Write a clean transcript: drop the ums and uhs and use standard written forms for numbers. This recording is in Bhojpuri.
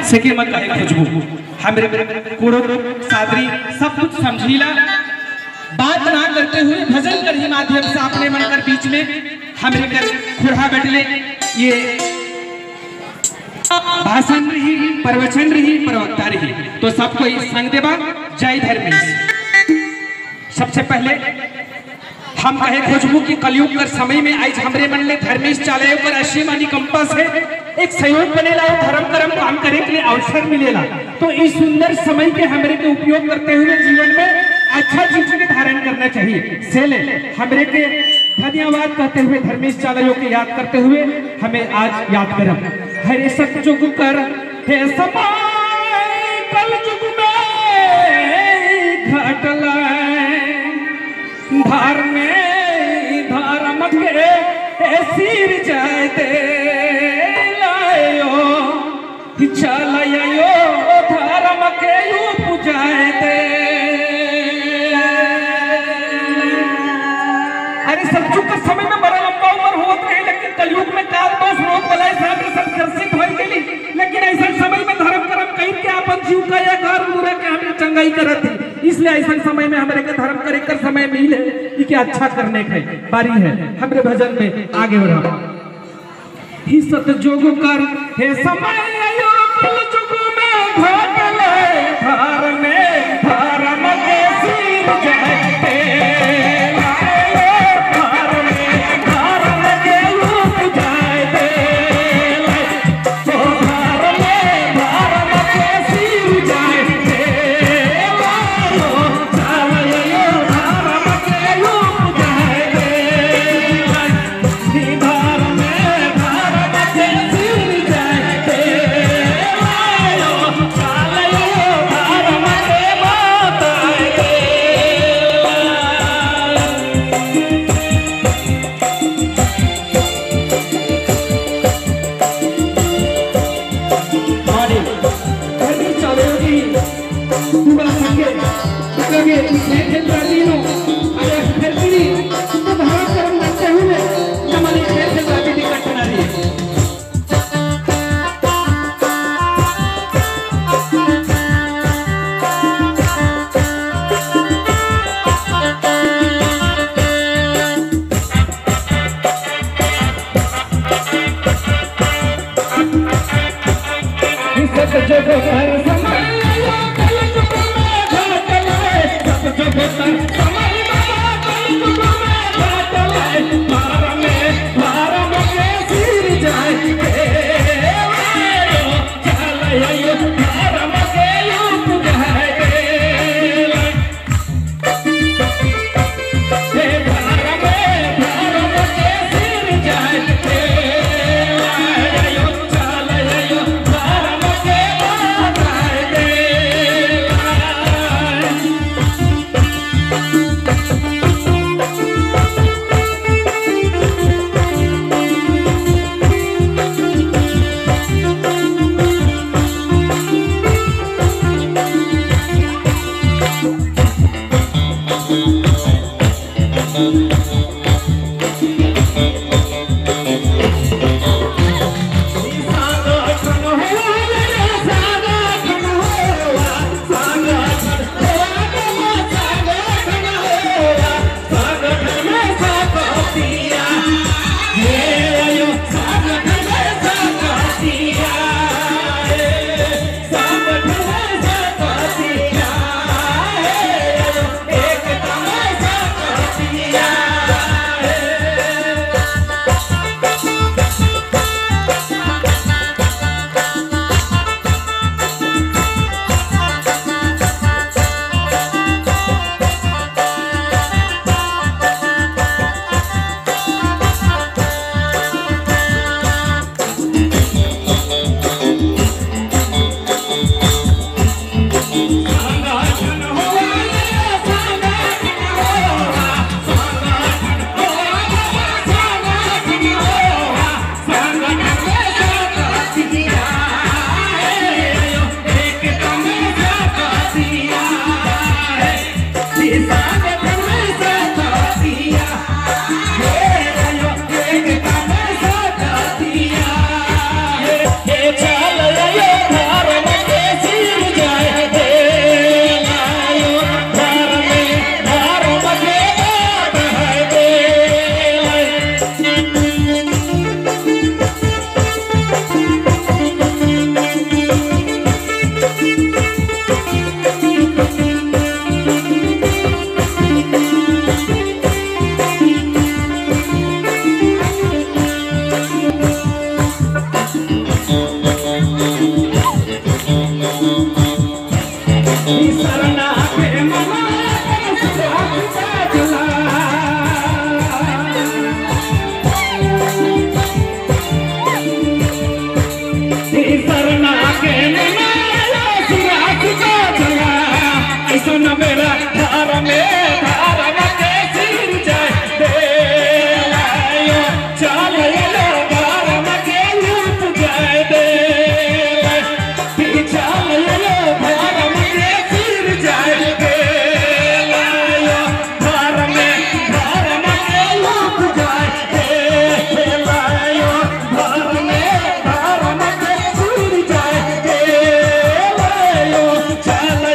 सके मत कहे खुशबू हमरे कुड़ो सादरी सब कुछ समझीला। बात ना करते हुए भजन कर ही माध्यम से अपने मन कर बीच में हमरे कर खुरहा बैठले। ये भाषण रही, प्रवचन रही, प्रवक्ता रही, तो सबको संग देवा। जय धर्मेश। सबसे पहले हम कहे खुशबू की कलयुग कर समय में आज हमरे मन में धर्मेश चाले पर अश्य मानी कंपास है एक सहयोग बनेला, धर्म कर्म काम करे के लिए अवसर मिलेला। तो इस सुंदर समय के हमरे के उपयोग करते हुए जीवन में अच्छा चीज के धारण करना चाहिए। सेले हमरे के धन्यवाद कहते हुए धर्मेश चालयों के याद करते हुए हमें आज याद करब। हरे सतयुग कर हे समय कल युग में घटला धार में धर्म के सिर जाय दे लायो चलयो धर्म के पूजाय दे। अरे सतयुग के समय में बड़ा लंबा उम्र होत रहे, लेकिन कलयुग में काल दोष रोग बलाय सागर सब ग्रसित हो गेली। लेकिन ऐसा समय में धर्म कर्म कहीं के अपन जीव का या घर मुरे के हम चंगाई करत थी। इसलिए ऐसा समय में हमारे के धर्म करे कर समय मिले कि अच्छा करने के बारी है। हमरे भजन में आगे बढ़ा। ही सतयुग कर हे समय आयो कल युग में घटले धार में धर्म के सिर जाय दे धार में धर्म के पूजाय दे तो धार में धर्म के सिर जाय दे चल